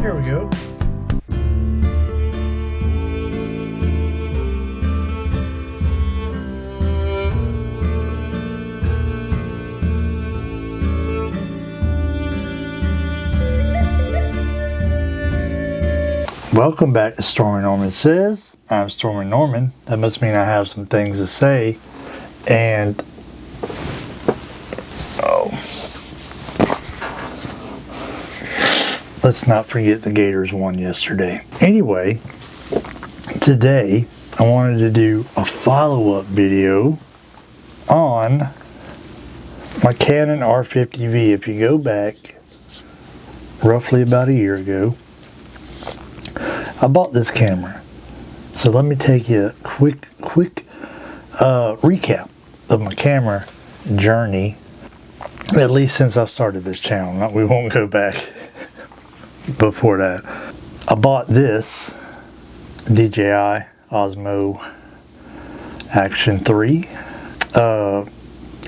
There we go. Welcome back to Stormy Norman Says. I'm Stormy Norman. That must mean I have some things to say. And let's not forget the Gators won yesterday. Anyway, today I wanted to do a follow-up video on my Canon R50V. If you go back roughly about a year ago, I bought this camera. So let me take you a quick recap of my camera journey, at least since I started this channel. We won't go back before that. I bought this DJI Osmo Action 3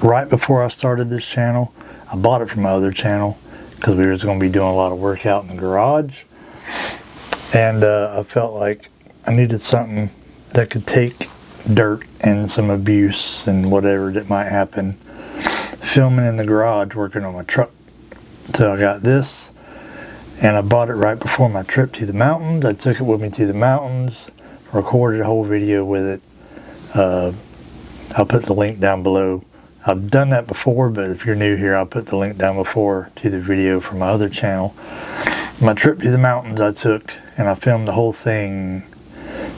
right before I started this channel. I bought it from my other channel because we were going to be doing a lot of work out in the garage. And I felt like I needed something that could take dirt and some abuse and whatever that might happen filming in the garage working on my truck. So I got this, and I bought it right before my trip to the mountains. I took it with me to the mountains, recorded a whole video with it. I'll put the link down below. I've done that before, but if you're new here, I'll put the link down before to the video from my other channel. My trip to the mountains I took, and I filmed the whole thing,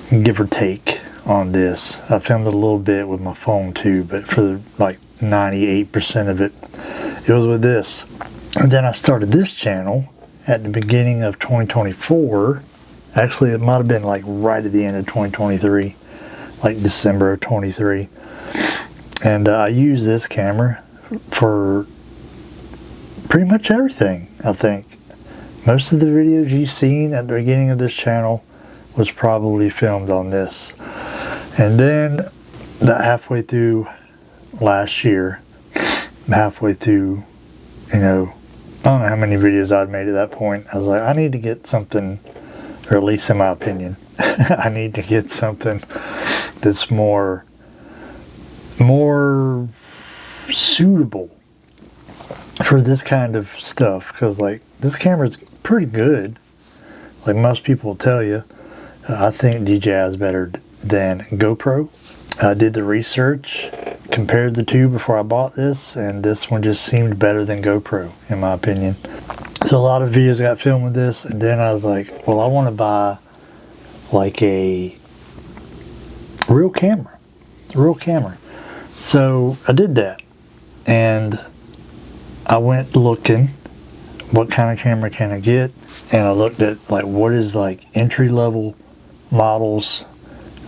give or take, on this. I filmed it a little bit with my phone too, but for like 98% of it, it was with this. And then I started this channel at the beginning of 2024. Actually, it might have been like right at the end of 2023, like December of 23. And I use this camera for pretty much everything, I think. Most of the videos you've seen at the beginning of this channel was probably filmed on this. And then about halfway through last year, halfway through, I don't know how many videos I'd made at that point, I was like, I need to get something, or at least in my opinion, I need to get something that's more suitable for this kind of stuff, because like this camera is pretty good, like most people will tell you. I think DJI is better than GoPro. I did the research, compared the two before I bought this, and this one just seemed better than GoPro in my opinion. So a lot of videos got filmed with this, and then I was like, well, I want to buy like a real camera. So I did that, and I went looking what kind of camera can I get, and I looked at like what is like entry-level models,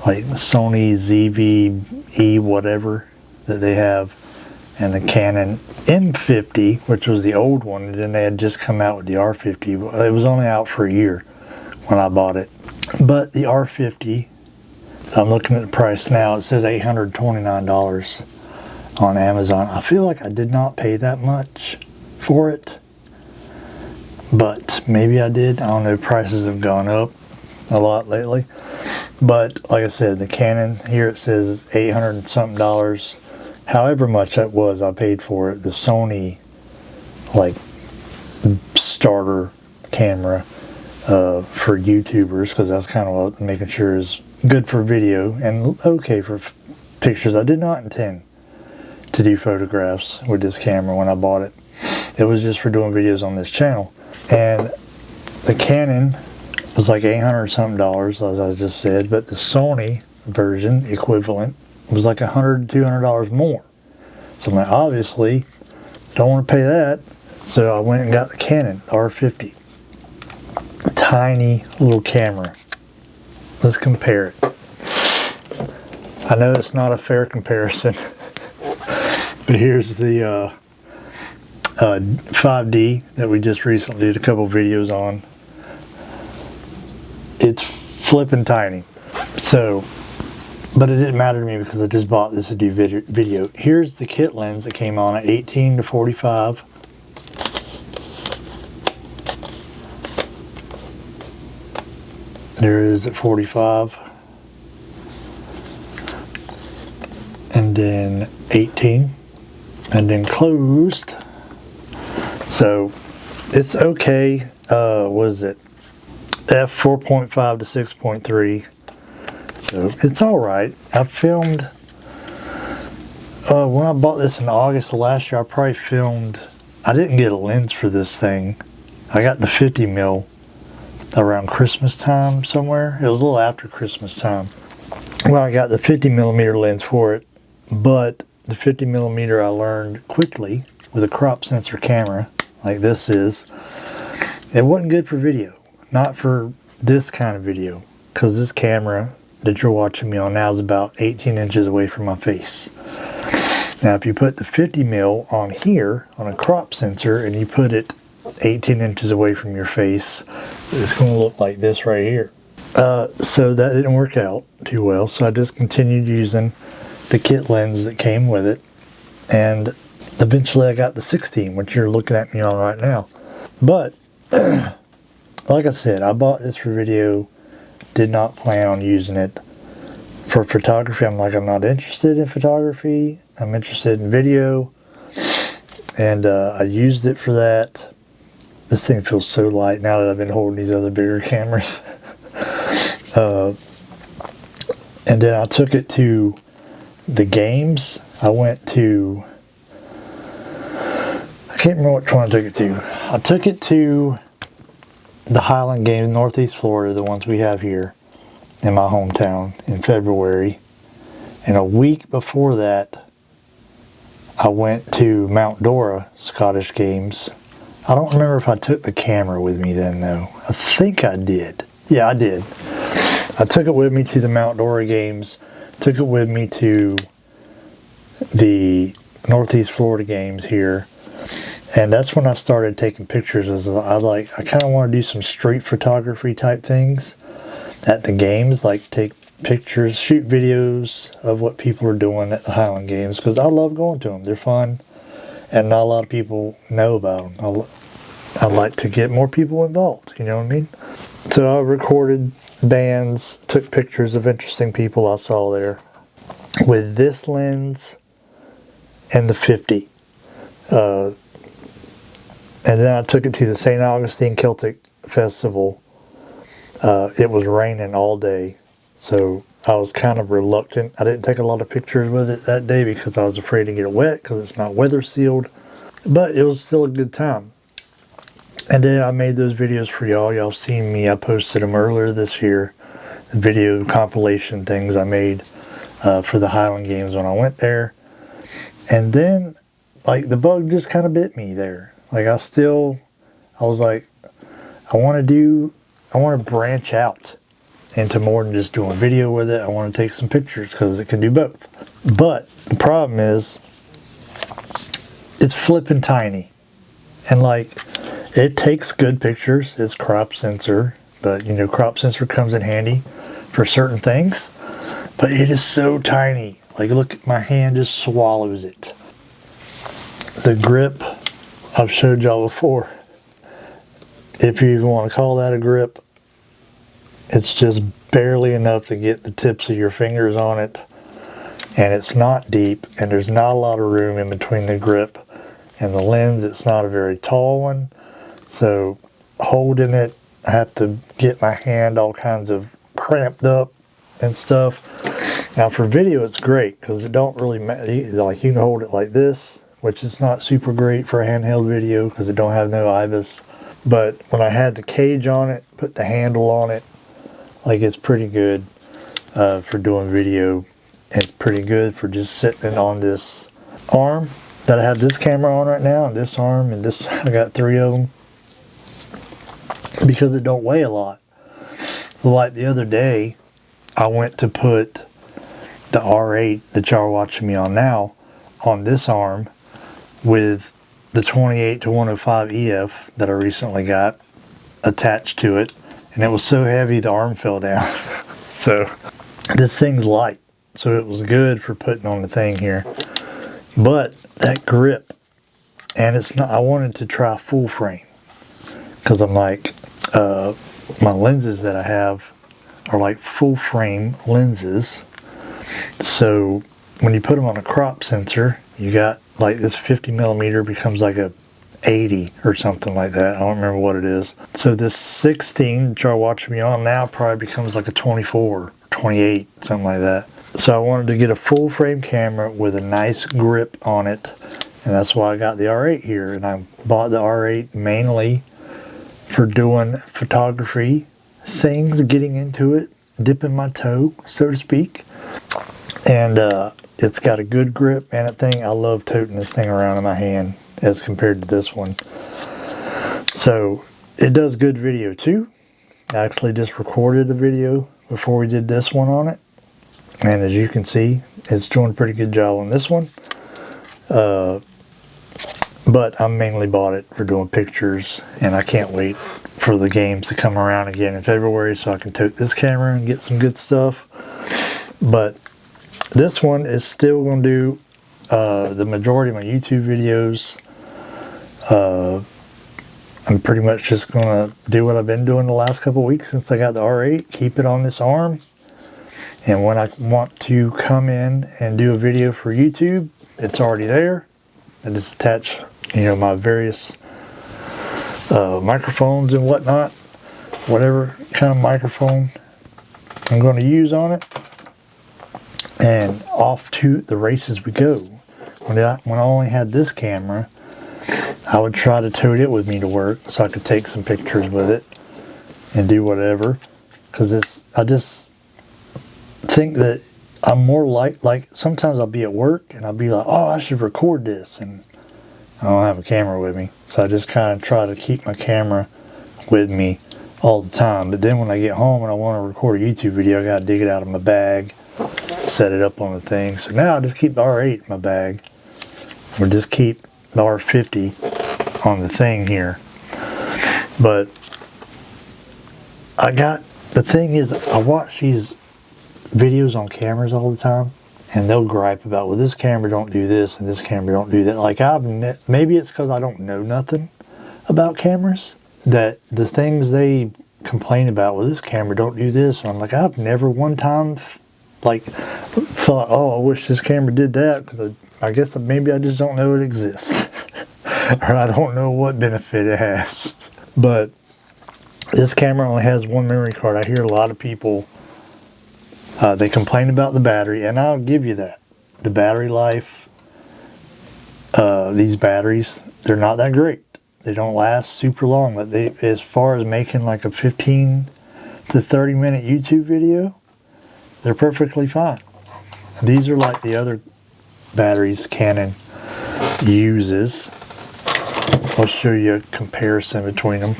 like the Sony ZV-E whatever that they have, and the Canon M50, which was the old one, and then they had just come out with the R50. It was only out for a year when I bought it. But the R50, I'm looking at the price now, it says $829 on Amazon. I feel like I did not pay that much for it, but maybe I did. I don't know, prices have gone up a lot lately. But like I said, the Canon here, it says $800 and something. However much that was, I paid for it. The Sony like starter camera for YouTubers, because that's kind of what I'm making sure is good for video and okay for pictures. I did not intend to do photographs with this camera when I bought it. It was just for doing videos on this channel. And the Canon was like $800 something, as I just said, but the Sony version equivalent was like $100 to $200 more. So I obviously don't want to pay that, so I went and got the Canon R50. Tiny little camera. Let's compare it. I know it's not a fair comparison, but here's the 5D that we just recently did a couple videos on. It's flipping tiny. So, but it didn't matter to me because I just bought this to do video. Here's the kit lens that came on at 18 to 45. There is at 45. And then 18. And then closed. So it's okay. What is it? F4.5 to 6.3. So it's alright. I filmed, when I bought this in August of last year, I probably filmed, I didn't get a lens for this thing. I got the 50mm around Christmas time somewhere. It was a little after Christmas time. Well, I got the 50mm lens for it, but the 50mm I learned quickly with a crop sensor camera, like this is, it wasn't good for video. Not for this kind of video, because this camera that you're watching me on now is about 18 inches away from my face. Now if you put the 50mm on here on a crop sensor and you put it 18 inches away from your face, it's going to look like this right here. So that didn't work out too well, so I just continued using the kit lens that came with it, and eventually I got the 16, which you're looking at me on right now. But like I said, I bought this for video, did not plan on using it for photography. I'm not interested in photography. I'm interested in video, and I used it for that. This thing feels so light now that I've been holding these other bigger cameras. And then I took it to the games. I went to, I can't remember which one I took it to. I took it to the Highland Games, Northeast Florida, the ones we have here in my hometown, in February. And a week before that, I went to Mount Dora Scottish Games. I don't remember if I took the camera with me then though. I think I did. Yeah, I did. I took it with me to the Mount Dora Games, took it with me to the Northeast Florida Games here, and that's when I started taking pictures. I kind of want to do some street photography type things at the games, like take pictures, shoot videos of what people are doing at the Highland Games, because I love going to them. They're fun, and not a lot of people know about them. I'd like to get more people involved, you know what I mean? So I recorded bands, took pictures of interesting people I saw there with this lens and the 50. And then I took it to the St. Augustine Celtic Festival. It was raining all day, so I was kind of reluctant. I didn't take a lot of pictures with it that day because I was afraid to get it wet because it's not weather sealed, but it was still a good time. And then I made those videos for y'all. Y'all seen me. I posted them earlier this year. The video compilation things I made for the Highland Games when I went there. And then, like, the bug just kind of bit me there. Like, I was like, I want to branch out into more than just doing video with it. I want to take some pictures because it can do both. But the problem is, it's flipping tiny. And, like, it takes good pictures. It's crop sensor, but you know, crop sensor comes in handy for certain things. But it is so tiny. Like, look, my hand just swallows it. The grip, I've showed y'all before. If you even want to call that a grip, it's just barely enough to get the tips of your fingers on it. And it's not deep, and there's not a lot of room in between the grip and the lens. It's not a very tall one. So holding it, I have to get my hand all kinds of cramped up and stuff. Now for video it's great because it don't really matter. Like, you can hold it like this, which is not super great for a handheld video because it don't have no IBIS. But when I had the cage on it, put the handle on it, like, it's pretty good for doing video. It's pretty good for just sitting on this arm that I have this camera on right now, and this arm, and this. I got 3 of them because it don't weigh a lot. So like the other day, I went to put the R8 that y'all are watching me on now on this arm with the 28 to 105 EF that I recently got attached to it, and it was so heavy the arm fell down. So this thing's light, so it was good for putting on the thing here. But that grip, and it's not, I wanted to try full frame because I'm like, my lenses that I have are like full frame lenses. So when you put them on a crop sensor, you got like this 50 millimeter becomes like a 80 or something like that. I don't remember what it is. So this 16 that y'all watching me on now probably becomes like a 24, 28, something like that. So I wanted to get a full frame camera with a nice grip on it, and that's why I got the R8 here. And I bought the R8 mainly for doing photography things, getting into it, dipping my toe, so to speak. And it's got a good grip and a thing. I love toting this thing around in my hand as compared to this one. So it does good video too. I actually just recorded a video before we did this one on it. And as you can see, it's doing a pretty good job on this one. But I mainly bought it for doing pictures, and I can't wait for the games to come around again in February so I can tote this camera and get some good stuff. But this one is still going to do the majority of my YouTube videos. I'm pretty much just going to do what I've been doing the last couple weeks since I got the R8, keep it on this arm. And when I want to come in and do a video for YouTube, it's already there. I just attach, you know, my various microphones and whatnot, whatever kind of microphone I'm going to use on it, and off to the races we go. When I only had this camera, I would try to tote it with me to work so I could take some pictures with it and do whatever, because I just think that I'm more like sometimes I'll be at work and I'll be like, oh, I should record this, and I don't have a camera with me, so I just kind of try to keep my camera with me all the time. But then when I get home and I want to record a YouTube video, I got to dig it out of my bag, set it up on the thing. So now I just keep the R8 in my bag, or just keep the R50 on the thing here. But the thing is, I watch these videos on cameras all the time, and they'll gripe about, well, this camera don't do this and this camera don't do that. Like, maybe it's because I don't know nothing about cameras, that the things they complain about, well, this camera don't do this, and I'm like, I've never one time like thought, oh, I wish this camera did that, because I guess maybe I just don't know it exists or I don't know what benefit it has. But this camera only has one memory card. I hear a lot of people, they complain about the battery, and I'll give you that. The battery life, these batteries, they're not that great. They don't last super long, but as far as making like a 15 to 30 minute YouTube video, they're perfectly fine. These are like the other batteries Canon uses. I'll show you a comparison between them.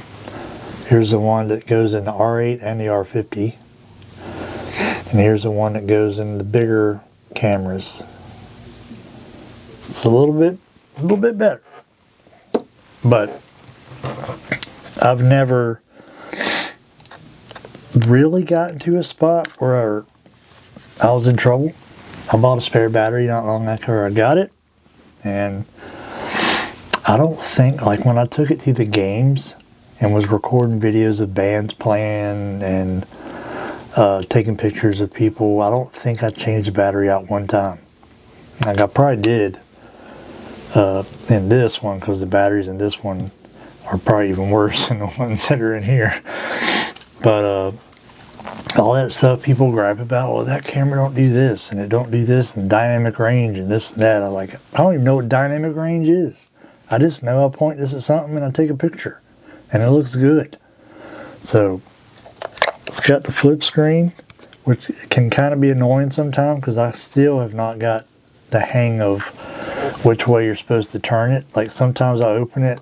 Here's the one that goes in the R8 and the R50. And here's the one that goes in the bigger cameras. It's a little bit better. But I've never really gotten to a spot where I was in trouble. I bought a spare battery not long after I got it, and I don't think, like when I took it to the games and was recording videos of bands playing and taking pictures of people, I don't think I changed the battery out one time. Like, I probably did in this one, because the batteries in this one are probably even worse than the ones that are in here. But all that stuff people gripe about, well, that camera don't do this and it don't do this, and dynamic range and this and that. I'm like, I don't even know what dynamic range is. I just know I point this at something and I take a picture and it looks good. So it's got the flip screen, which can kind of be annoying sometimes, because I still have not got the hang of which way you're supposed to turn it. Like, sometimes I open it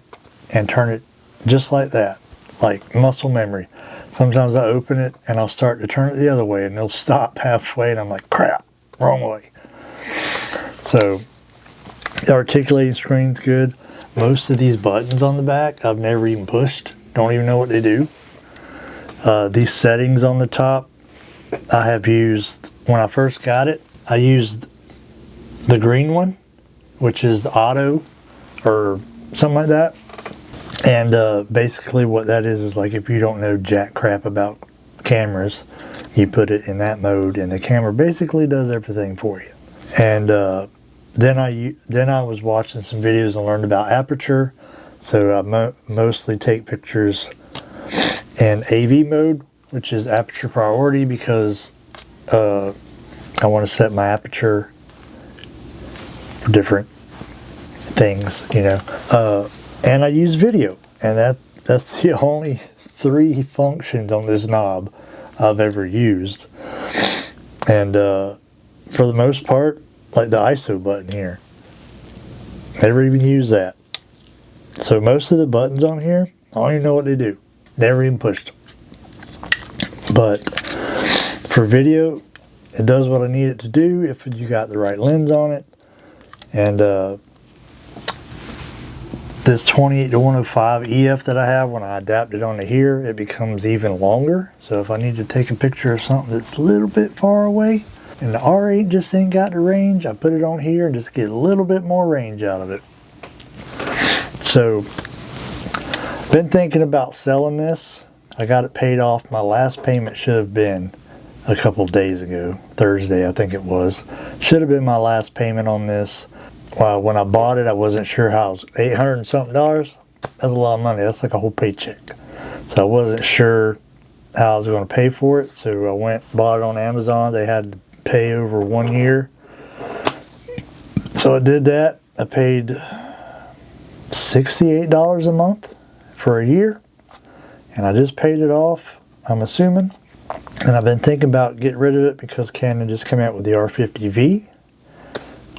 and turn it just like that, like muscle memory. Sometimes I open it and I'll start to turn it the other way and it'll stop halfway and I'm like, crap, wrong way. So the articulating screen's good. Most of these buttons on the back I've never even pushed, don't even know what they do. These settings on the top I have used, when I first got it, I used the green one, which is the auto or something like that. And basically what that is like, if you don't know jack crap about cameras, you put it in that mode, and the camera basically does everything for you. And then I was watching some videos and learned about aperture. So I mostly take pictures in AV mode, which is aperture priority, because I want to set my aperture for different things, you know. And I use video, and that's the only 3 functions on this knob I've ever used. And for the most part, like the ISO button here, never even use that. So most of the buttons on here, I don't even know what they do. Never even pushed them. But for video, it does what I need it to do if you got the right lens on it. And this 28-105 EF that I have, when I adapt it onto here, it becomes even longer. So if I need to take a picture of something that's a little bit far away, and the R8 just ain't got the range, I put it on here and just get a little bit more range out of it. So, been thinking about selling this. I got it paid off. My last payment should have been a couple days ago. Thursday, I think it was. Should have been my last payment on this. When I bought it, I wasn't sure how. It was $800 and something. That's a lot of money. That's like a whole paycheck. So I wasn't sure how I was going to pay for it. So I went, bought it on Amazon. They had to pay over 1 year. So I did that. I paid $68 a month for a year, and I just paid it off, I'm assuming. And I've been thinking about getting rid of it because Canon just came out with the R50V,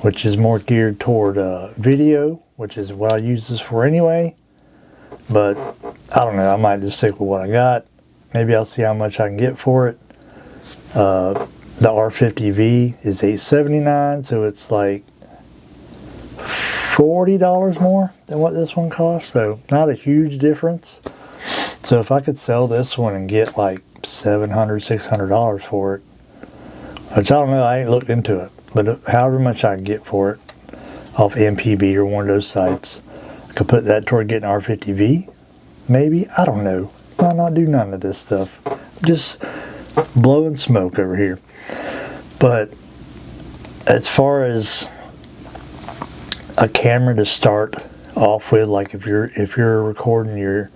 which is more geared toward video, which is what I use this for anyway. But I don't know, I might just stick with what I got. Maybe I'll see how much I can get for it. The R50V is $879, so it's like $40 more than what this one costs, so not a huge difference. So if I could sell this one and get like $700, $600 for it, which I don't know, I ain't looked into it, but however much I can get for it off MPB or one of those sites, I could put that toward getting R50V, maybe. I don't know. Why not do none of this stuff? Just blowing smoke over here. But as far as a camera to start off with, like if you're recording your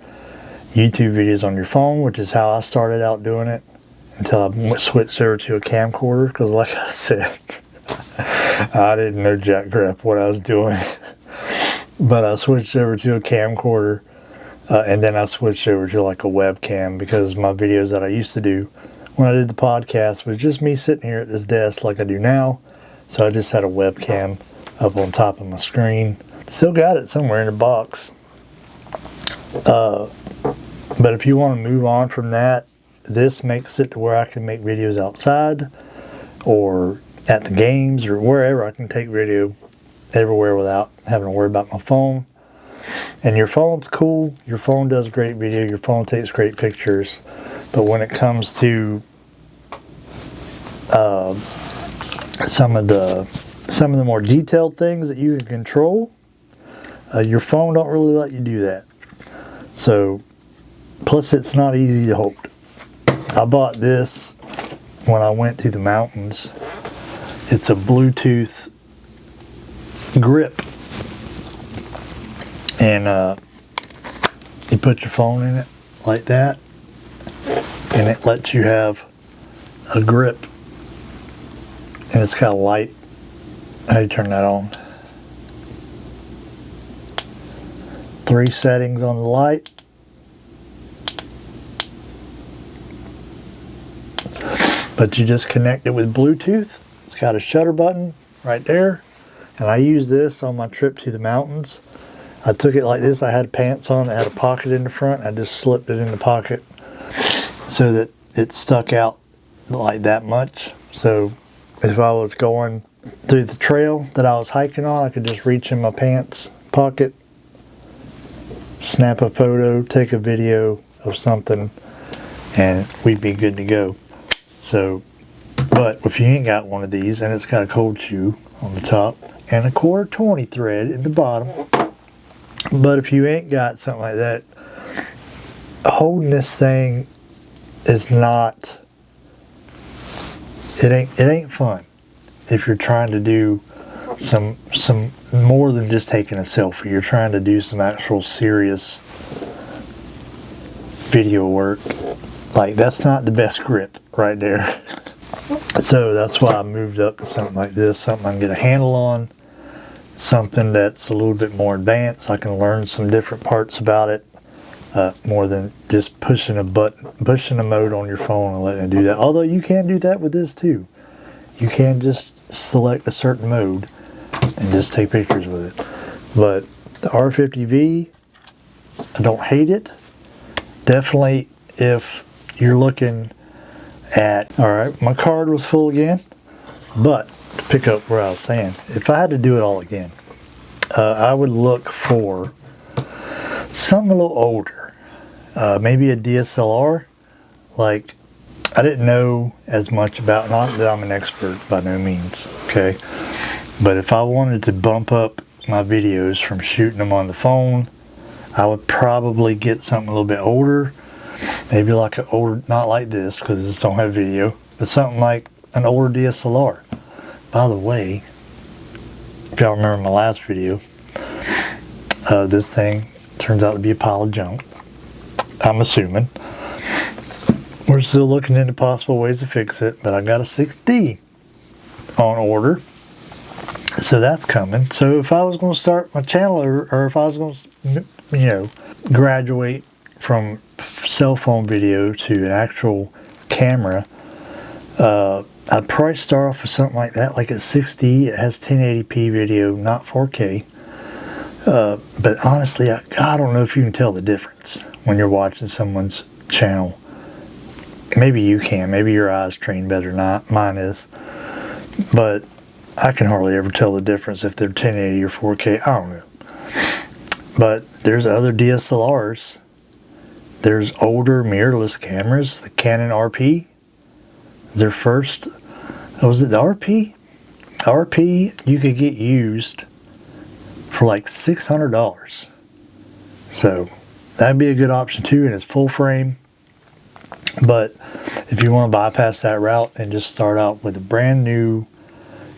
YouTube videos on your phone, which is how I started out doing it until I switched over to a camcorder, because like I said, I didn't know jack crap what I was doing. But I switched over to a camcorder, and then I switched over to like a webcam, because my videos that I used to do when I did the podcast was just me sitting here at this desk like I do now. So I just had a webcam up on top of my screen. Still got it somewhere in a box. But if you want to move on from that, this makes it to where I can make videos outside or at the games or wherever. I can take video everywhere without having to worry about my phone. And your phone's cool. Your phone does great video. Your phone takes great pictures. But when it comes to some of the more detailed things that you can control, your phone don't really let you do that. So, plus it's not easy to hold. I bought this when I went to the mountains. It's a Bluetooth grip, and you put your phone in it like that, and it lets you have a grip, and it's got a light. How do you turn that on? 3 settings on the light. But you just connect it with Bluetooth. It's got a shutter button right there. And I used this on my trip to the mountains. I took it like this. I had pants on that had a pocket in the front. I just slipped it in the pocket so that it stuck out like that much. So if I was going through the trail that I was hiking on, I could just reach in my pants pocket, snap a photo, take a video of something, and we'd be good to go. So, but if you ain't got one of these, and it's got a cold shoe on the top and a quarter 20 thread in the bottom, but if you ain't got something like that, holding this thing is not, it ain't fun if you're trying to do some more than just taking a selfie. You're trying to do some actual serious video work. Like, that's not the best grip right there. So that's why I moved up to something like this, something I can get a handle on, something that's a little bit more advanced. I can learn some different parts about it, more than just pushing a mode on your phone and letting it do that. Although you can do that with this too. You can just select a certain mode and just take pictures with it. But the R50V, I don't hate it. Definitely if you're looking at, all right, my card was full again, but to pick up where I was saying, if I had to do it all again, I would look for something a little older, maybe a DSLR. Like, I didn't know as much about, not that I'm an expert by no means, okay, but if I wanted to bump up my videos from shooting them on the phone, I would probably get something a little bit older. Maybe like an older, not like this because this don't have video, but something like an older DSLR. By the way, if y'all remember my last video, this thing turns out to be a pile of junk. I'm assuming. We're still looking into possible ways to fix it, but I got a 6D on order. So that's coming. So if I was going to start my channel, or if I was going to, you know, graduate from cell phone video to an actual camera, I'd probably start off with something like that, like a 6D. It has 1080p video, not 4K. But honestly, I don't know if you can tell the difference when you're watching someone's channel. Maybe you can. Maybe your eyes train better than mine is. But I can hardly ever tell the difference if they're 1080 or 4K. I don't know. But there's other DSLRs. There's older mirrorless cameras. The Canon RP. Their first, was it the RP? RP you could get used for like $600. So that'd be a good option too, and it's full frame. But if you want to bypass that route and just start out with a brand new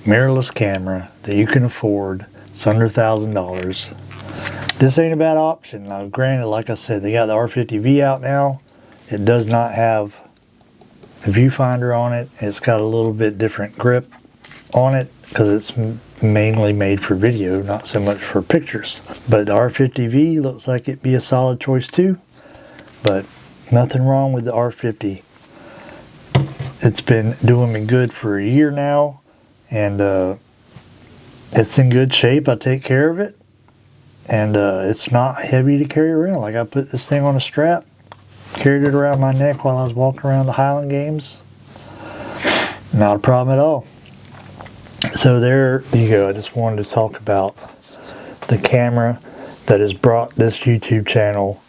mirrorless camera that you can afford, it's under $1,000. This ain't a bad option. Now granted, like I said, they got the R50V out now. It does not have a viewfinder on it. It's got a little bit different grip on it because it's mainly made for video, not so much for pictures. But the R50V looks like it'd be a solid choice too. But nothing wrong with the R50. It's been doing me good for a year now, and it's in good shape. I take care of it, and it's not heavy to carry around. Like, I put this thing on a strap, carried it around my neck while I was walking around the Highland Games. Not a problem at all. So there you go. I just wanted to talk about the camera that has brought this YouTube channel.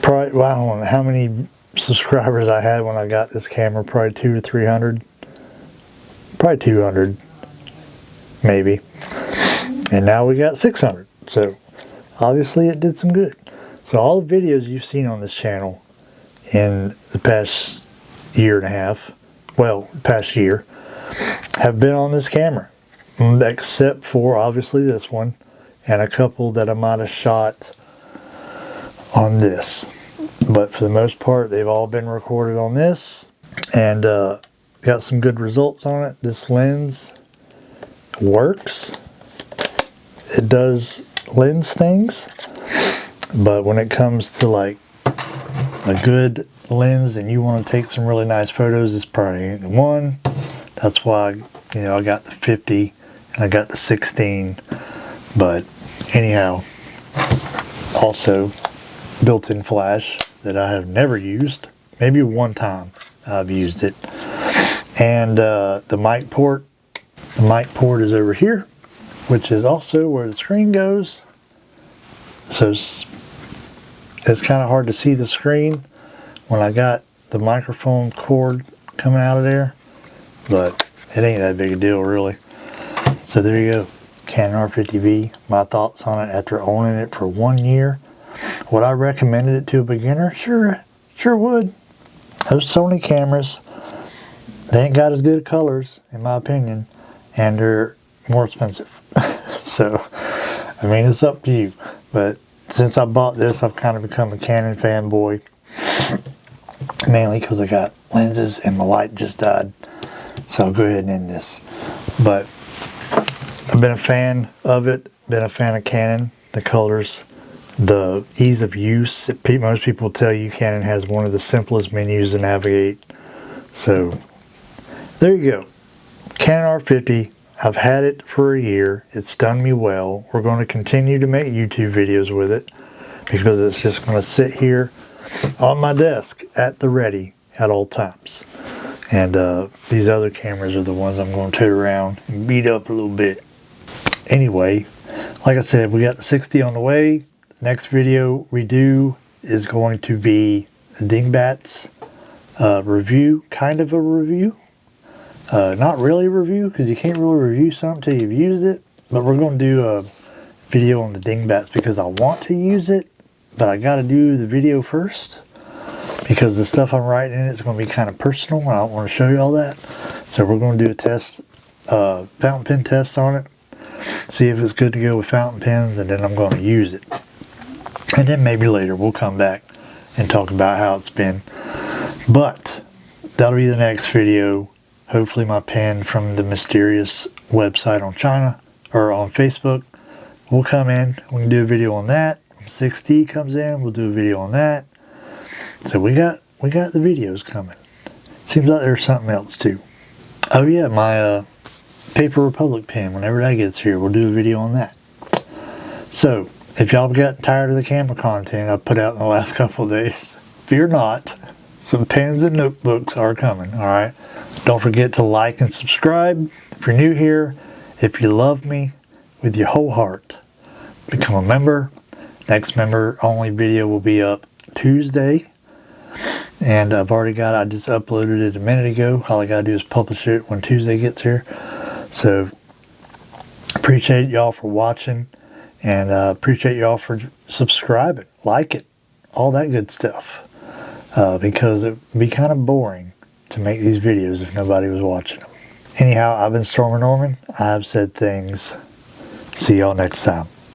Probably, well, I don't know how many subscribers I had when I got this camera. Probably 200 or 300. Probably 200, maybe. And now we got 600. So obviously it did some good. So all the videos you've seen on this channel in the past year and a half, well, past year, have been on this camera. Except for obviously this one and a couple that I might have shot on this. But for the most part, they've all been recorded on this, and got some good results on it. This lens works. It does lens things, but when it comes to like a good lens and you want to take some really nice photos, this probably ain't the one. That's why, you know, I got the 50 and I got the 16. But anyhow, also built-in flash that I have never used. Maybe one time I've used it. And the mic port. The mic port is over here, which is also where the screen goes. So it's kind of hard to see the screen when I got the microphone cord coming out of there, but it ain't that big a deal really. So there you go, Canon R50V. My thoughts on it after owning it for 1 year. Would I recommend it to a beginner? Sure would. those Sony cameras, they ain't got as good colors, in my opinion, and they're more expensive. So, I mean, it's up to you. But since I bought this, I've kind of become a Canon fanboy. Mainly because I got lenses and my light just died. So I'll go ahead and end this. But I've been a fan of it, been a fan of Canon, the colors, the ease of use. Most people tell you Canon has one of the simplest menus to navigate. So there you go. Canon R50. I've had it for a year. It's done me well. We're going to continue to make YouTube videos with it because it's just going to sit here on my desk at the ready at all times. And these other cameras are the ones I'm going to tote around and beat up a little bit. Anyway, like I said, we got the 60 on the way. Next video we do is going to be the Dingbats review, kind of a review. Not really a review, because you can't really review something until you've used it. But we're going to do a video on the Dingbats because I want to use it, but I got to do the video first. Because the stuff I'm writing in it is going to be kind of personal, and I don't want to show you all that. So we're going to do a test, fountain pen test on it. See if it's good to go with fountain pens, and then I'm going to use it. And then maybe later we'll come back and talk about how it's been. But that'll be the next video. Hopefully my pen from the mysterious website on China or on Facebook will come in. We can do a video on that. 6D comes in, we'll do a video on that. So we got the videos coming. Seems like there's something else too. Oh yeah, my Paper Republic pen, whenever that gets here, we'll do a video on that. So if y'all got tired of the camera content I put out in the last couple of days, fear not. Some pens and notebooks are coming, alright? Don't forget to like and subscribe. If you're new here, if you love me with your whole heart, become a member. Next member only video will be up Tuesday. And I just uploaded it a minute ago. All I gotta do is publish it when Tuesday gets here. So, appreciate y'all for watching. And appreciate y'all for subscribing, like it, all that good stuff. Because it would be kind of boring to make these videos if nobody was watching them. Anyhow, I've been Stormin Norman. I've said things. See y'all next time.